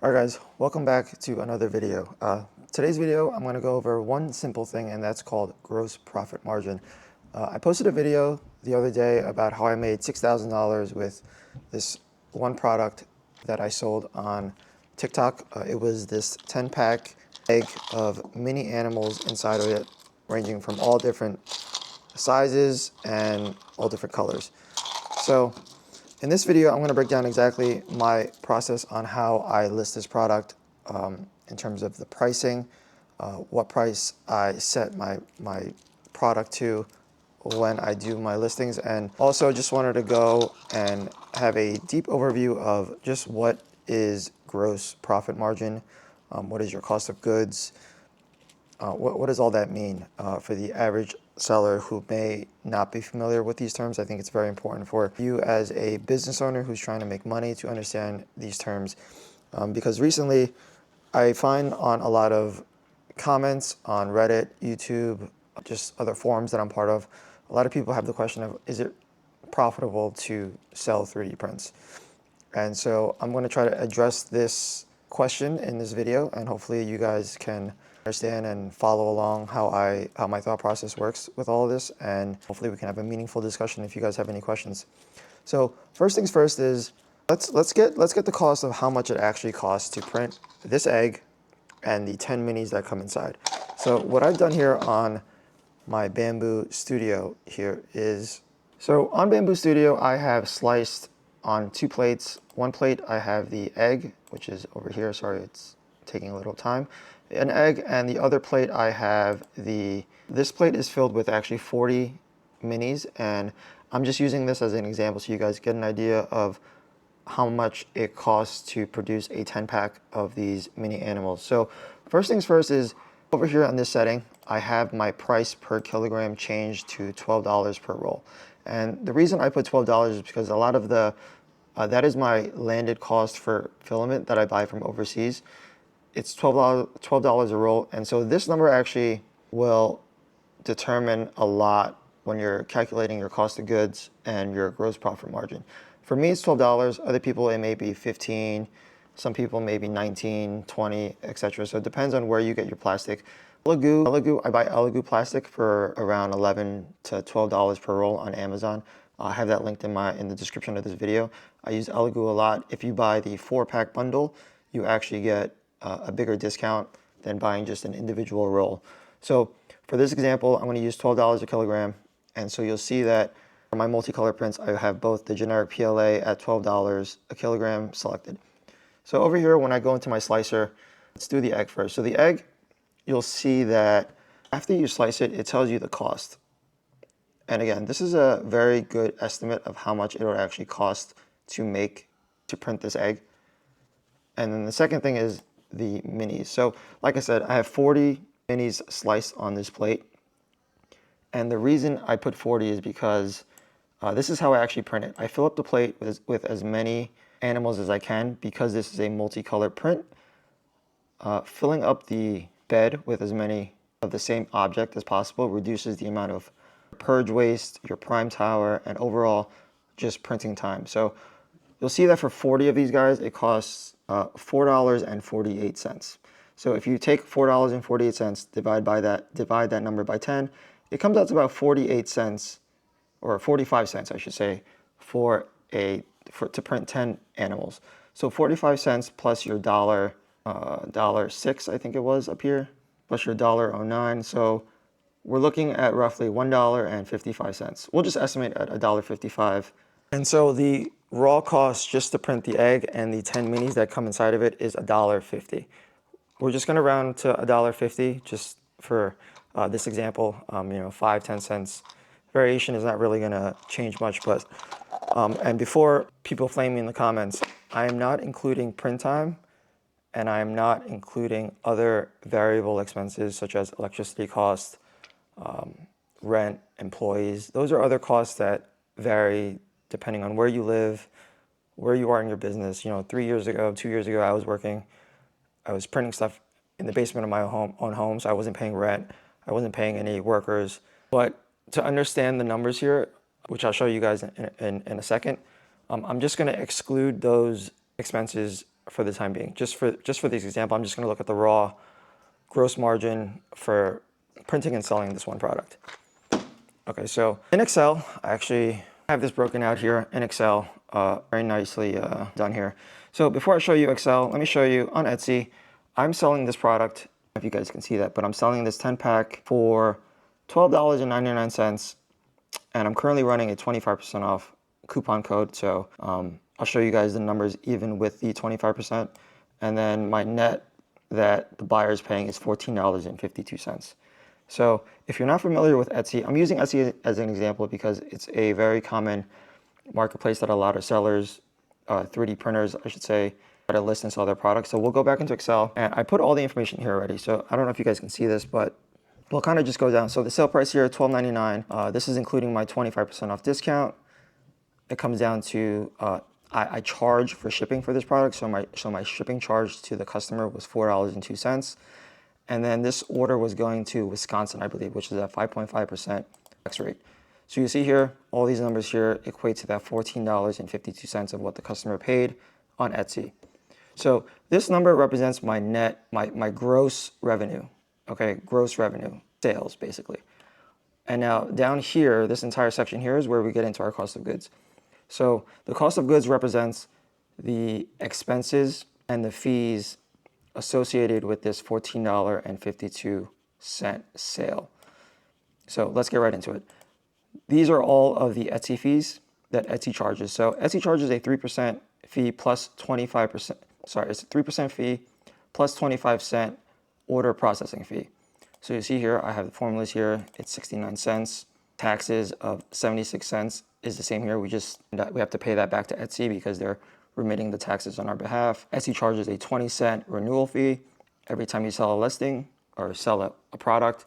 Alright guys, welcome back to another video. Today's video I'm going to go over one simple thing, and that's called gross profit margin. I posted a video the other day about how I made $6,000 with this one product that I sold on TikTok. It was this 10-pack egg of mini animals inside of it, ranging from all different sizes and all different colors. So in this video, I'm going to break down exactly my process on how I list this product in terms of the pricing, what price I set my product to when I do my listings, and also just wanted to go and have a deep overview of just what is gross profit margin, what is your cost of goods, what does all that mean for the average seller who may not be familiar with these terms. I think it's very important for you as a business owner who's trying to make money to understand these terms, because recently I find on a lot of comments on Reddit, YouTube, just other forums that I'm part of, a lot of people have the question of, is it profitable to sell 3D prints? And so I'm going to try to address this question in this video, and hopefully you guys can understand and follow along how my thought process works with all of this, and hopefully we can have a meaningful discussion if you guys have any questions. So first things first is let's get the cost of how much it actually costs to print this egg and the 10 minis that come inside. So what I've done here on my Bamboo Studio here is, so on Bamboo Studio I have sliced on 2 plates. One plate I have the egg, which is over here, sorry it's taking a little time, an egg, and the other plate I have this plate is filled with actually 40 minis, and I'm just using this as an example so you guys get an idea of how much it costs to produce a 10-pack of these mini animals. So first things first is, over here on this setting, I have my price per kilogram changed to $12 per roll. And the reason I put $12 is because a lot of that is my landed cost for filament that I buy from overseas. It's $12 a roll, and so this number actually will determine a lot when you're calculating your cost of goods and your gross profit margin. For me, it's $12. Other people, it may be 15. Some people maybe 19, 20, etc. So it depends on where you get your plastic. Elegoo, I buy Elegoo plastic for around $11 to $12 per roll on Amazon. I have that linked in the description of this video. I use Elegoo a lot. If you buy the 4-pack bundle, you actually get a bigger discount than buying just an individual roll. So for this example, I'm going to use $12 a kilogram, and so you'll see that for my multicolor prints, I have both the generic PLA at $12 a kilogram selected. So over here, when I go into my slicer, let's do the egg first. So the egg, you'll see that after you slice it, it tells you the cost. And again, this is a very good estimate of how much it would actually cost to print this egg. And then the second thing is the minis. So like I said, I have 40 minis sliced on this plate. And the reason I put 40 is because this is how I actually print it. I fill up the plate with as many animals as I can, because this is a multicolored print. Filling up the bed with as many of the same object as possible reduces the amount of purge waste, your prime tower, and overall just printing time. So you'll see that for 40 of these guys, it costs $4.48. So if you take $4.48, divide that number by 10, it comes out to about 48 cents, or 45 cents, I should say, to print 10 animals. So 45 cents plus your $1.06, I think it was up here, plus your $1.09. So we're looking at roughly $1.55. We'll just estimate at $1.55. And so the raw cost just to print the egg and the 10 minis that come inside of it is $1.50. We're just going to round to $1.50 just for this example. 5, 10 cents variation is not really going to change much. But and before people flame me in the comments, I am not including print time, and I am not including other variable expenses such as electricity cost, rent, employees. Those are other costs that vary depending on where you live, where you are in your business. 3 years ago, 2 years ago, I was printing stuff in the basement of my own home, so I wasn't paying rent, I wasn't paying any workers. But to understand the numbers here, which I'll show you guys in a second, I'm just going to exclude those expenses for the time being. Just for this example, I'm just going to look at the raw gross margin for printing and selling this one product. Okay, so in Excel, I actually have this broken out here in Excel, very nicely done here. So before I show you Excel, let me show you on Etsy. I'm selling this product, I don't know if you guys can see that, but I'm selling this 10-pack for $12.99, and I'm currently running a 25% off coupon code. So I'll show you guys the numbers even with the 25%. And then my net that the buyer is paying is $14.52. So if you're not familiar with Etsy, I'm using Etsy as an example because it's a very common marketplace that a lot of sellers, 3D printers, I should say, try to list and sell their products. So we'll go back into Excel, and I put all the information here already. So I don't know if you guys can see this, but we'll kind of just go down. So the sale price here, $12.99. This is including my 25% off discount. It comes down to I charge for shipping for this product. So my shipping charge to the customer was $4.02. And then this order was going to Wisconsin, I believe, which is at 5.5% tax rate. So you see here, all these numbers here equate to that $14.52 of what the customer paid on Etsy. So this number represents my net, my gross revenue, okay, gross revenue, sales basically. And now down here, this entire section here is where we get into our cost of goods. So the cost of goods represents the expenses and the fees associated with this $14.52 sale. So let's get right into it. These are all of the Etsy fees that Etsy charges. So Etsy charges a 3% fee plus 25%, sorry, it's a 3% fee plus 25-cent order processing fee. So you see here, I have the formulas here, it's 69 cents. Taxes of 76 cents is the same here. We have to pay that back to Etsy because they're remitting the taxes on our behalf. Etsy charges a 20-cent renewal fee every time you sell a listing or sell a product.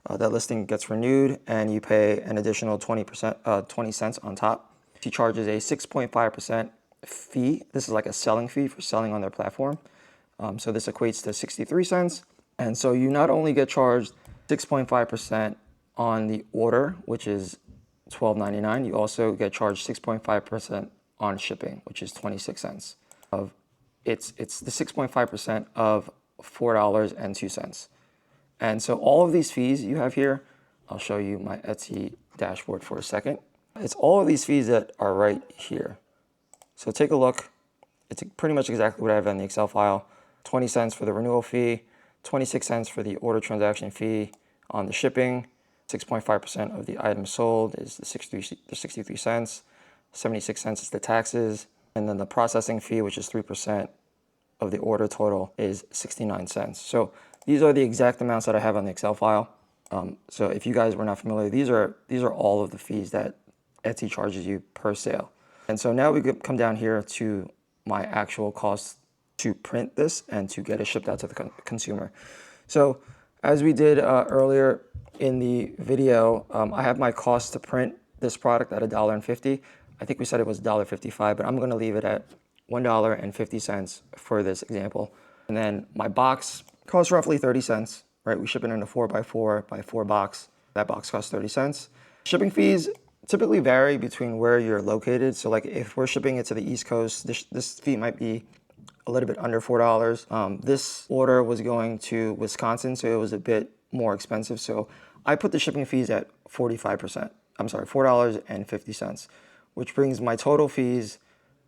That listing gets renewed and you pay an additional 20 cents on top. She charges a 6.5% fee. This is like a selling fee for selling on their platform. So this equates to 63 cents. And so you not only get charged 6.5% on the order, which is $12.99, you also get charged 6.5% on shipping, which is 26 cents. It's the 6.5% of $4.02. And so all of these fees you have here, I'll show you my Etsy dashboard for a second. It's all of these fees that are right here. So take a look. It's pretty much exactly what I have in the Excel file. 20 cents for the renewal fee, 26 cents for the order transaction fee on the shipping, 6.5% of the items sold is the 63 cents, 76 cents is the taxes, and then the processing fee, which is 3% of the order total, is 69 cents. So these are the exact amounts that I have on the Excel file. So if you guys were not familiar, these are all of the fees that Etsy charges you per sale. And so now we could come down here to my actual cost to print this and to get it shipped out to the consumer. So as we did earlier in the video, I have my cost to print this product at $1.50. I think we said it was $1.55, but I'm going to leave it at $1.50 for this example. And then my box costs roughly 30 cents, right? We ship it in a 4x4 box. That box costs 30 cents. Shipping fees typically vary between where you're located. So like if we're shipping it to the East Coast, this fee might be a little bit under $4. This order was going to Wisconsin, so it was a bit more expensive. So I put the shipping fees at 45%. I'm sorry, $4.50, which brings my total fees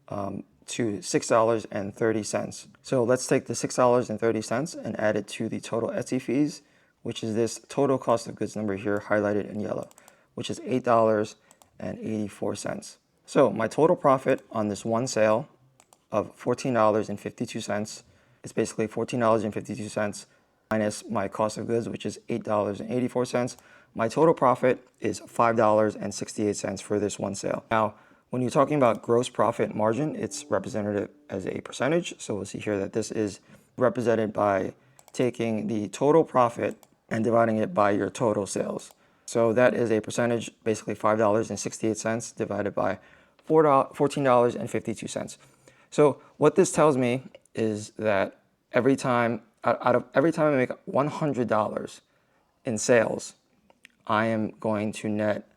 to $6.30. So let's take the $6.30 and add it to the total Etsy fees, which is this total cost of goods number here highlighted in yellow, which is $8.84. So my total profit on this one sale of $14.52 is basically $14.52 minus my cost of goods, which is $8.84. My total profit is $5.68 for this one sale. Now, when you're talking about gross profit margin, it's represented as a percentage. So we'll see here that this is represented by taking the total profit and dividing it by your total sales. So that is a percentage, basically $5.68 divided by $14.52. So what this tells me is that every time I make $100 in sales, I am going to net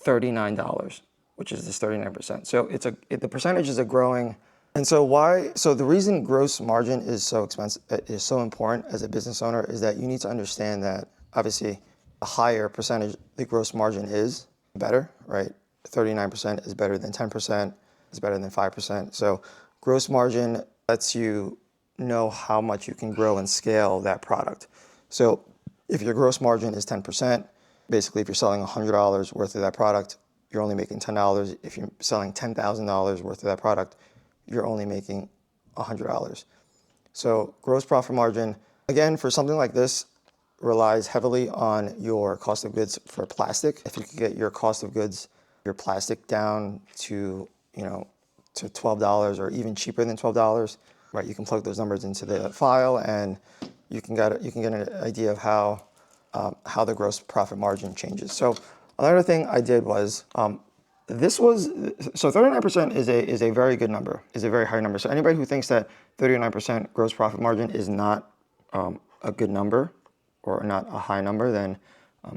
$39, which is this 39%. So the percentage is a growing And so the reason gross margin is so expensive, is so important as a business owner is that you need to understand that obviously a higher percentage the gross margin is better, right? 39% is better than 10%, is better than 5%. So gross margin lets you know how much you can grow and scale that product. So if your gross margin is 10%, basically if you're selling $100 worth of that product, you're only making $10. If you're selling $10,000 worth of that product, you're only making $100. So gross profit margin, again, for something like this, relies heavily on your cost of goods for plastic. If you could get your cost of goods, your plastic down to, to $12 or even cheaper than $12, right? You can plug those numbers into the file and you can get an idea of how the gross profit margin changes. So another thing I did was, so 39% is a very good number, is a very high number. So anybody who thinks that 39% gross profit margin is not a good number or not a high number, then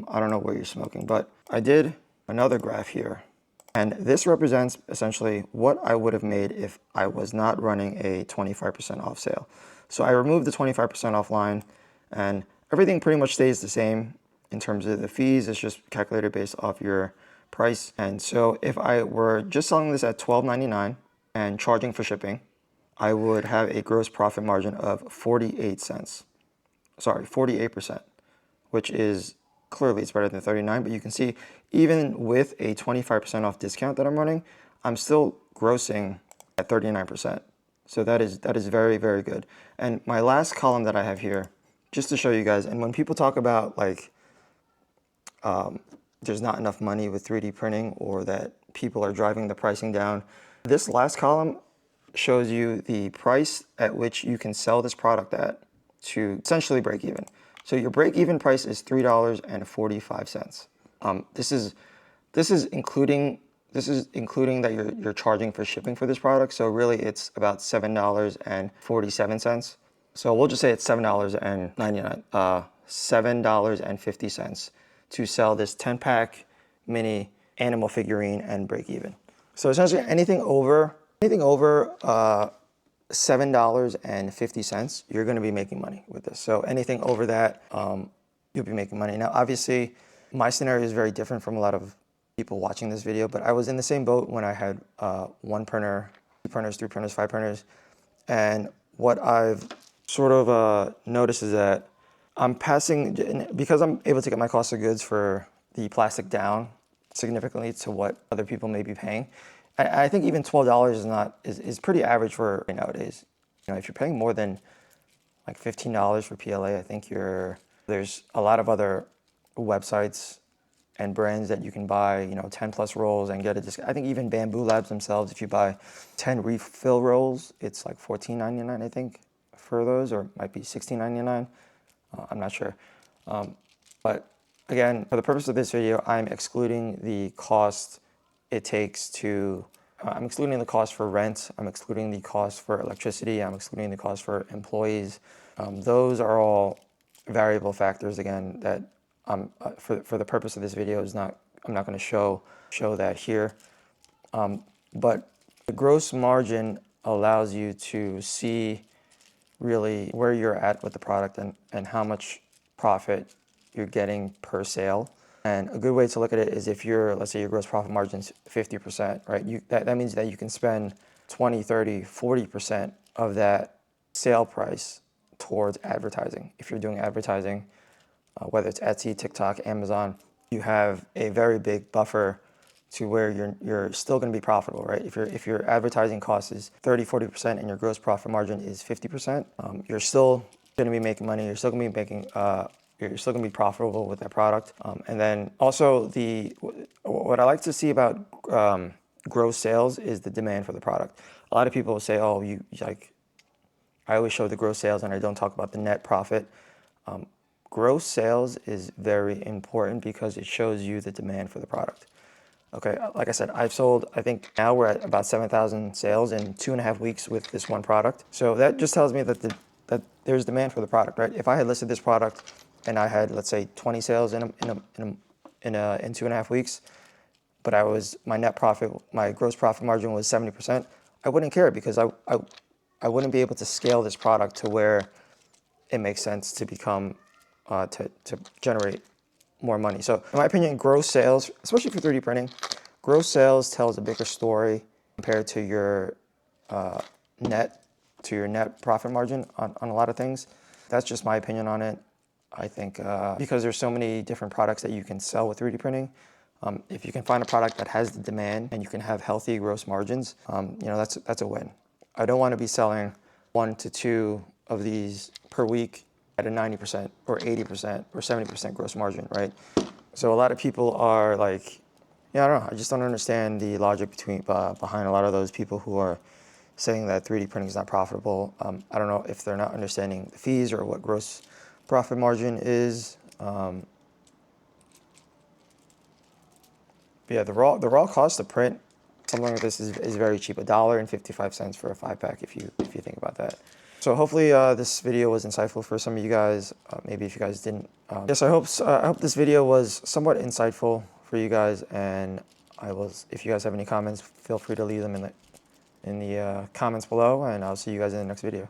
I don't know what you're smoking. But I did another graph here, and this represents essentially what I would have made if I was not running a 25% off sale. So I removed the 25% off line, and everything pretty much stays the same in terms of the fees. It's just calculated based off your price. And so if I were just selling this at $12.99 and charging for shipping, I would have a gross profit margin of 48%, which is clearly it's better than 39. But you can see even with a 25% off discount that I'm running, I'm still grossing at 39%. So that is very, very good. And my last column that I have here, just to show you guys, and when people talk about like there's not enough money with 3D printing or that people are driving the pricing down, this last column shows you the price at which you can sell this product at to essentially break even. So your break even price is $3.45. This is including that you're charging for shipping for this product. So really it's about $7.47. So we'll just say it's $7.50 to sell this 10-pack mini animal figurine and break even. So essentially anything over $7.50, you're going to be making money with this. So anything over that, you'll be making money. Now, obviously, my scenario is very different from a lot of people watching this video, but I was in the same boat when I had one printer, 2 printers, 3 printers, 5 printers. And what I've sort of noticed is that I'm passing, because I'm able to get my cost of goods for the plastic down significantly to what other people may be paying. I think even $12 is pretty average for nowadays. If you're paying more than like $15 for PLA, I think there's a lot of other websites and brands that you can buy, 10 plus rolls and get a discount. I think even Bamboo Labs themselves, if you buy 10 refill rolls, it's like $14.99, I think, for those, or it might be $16.99. I'm not sure. But again, for the purpose of this video, I'm excluding the cost it takes to, I'm excluding the cost for rent, I'm excluding the cost for electricity, I'm excluding the cost for employees. Those are all variable factors, again, that for the purpose of this video I'm not going to show that here. But the gross margin allows you to see really where you're at with the product and how much profit you're getting per sale. And a good way to look at it is if let's say your gross profit margin is 50%, right? That means that you can spend 20, 30, 40% of that sale price towards advertising. If you're doing advertising, whether it's Etsy, TikTok, Amazon, you have a very big buffer to where you're still going to be profitable, right? If your advertising cost is 30, 40% and your gross profit margin is 50%, you're still going to be making money. You're still going to be making, you're still going to be profitable with that product. And then also what I like to see about gross sales is the demand for the product. A lot of people will say, oh, I always show the gross sales and I don't talk about the net profit. Gross sales is very important because it shows you the demand for the product. Okay, like I said, I think now we're at about 7,000 sales in 2.5 weeks with this one product. So that just tells me that there's demand for the product, right? If I had listed this product and I had, let's say, 20 sales in 2.5 weeks, but my gross profit margin was 70%, I wouldn't care because I wouldn't be able to scale this product to where it makes sense to become, to generate more money. So in my opinion, gross sales, especially for 3D printing, gross sales tells a bigger story compared to your net profit margin on a lot of things. That's just my opinion on it. I think because there's so many different products that you can sell with 3D printing, if you can find a product that has the demand and you can have healthy gross margins, that's a win. I don't want to be selling 1 to 2 of these per week at a 90% or 80% or 70% gross margin, right? So a lot of people are like, I don't know. I just don't understand the logic behind a lot of those people who are saying that 3D printing is not profitable. I don't know if they're not understanding the fees or what gross profit margin is. But yeah, the raw cost to print something like this is very cheap. $1.55 for a 5-pack if you think about that. So hopefully this video was insightful for some of you guys. Maybe if you guys didn't. Yes, I hope this video was somewhat insightful for you guys. And if you guys have any comments, feel free to leave them in the comments below. And I'll see you guys in the next video.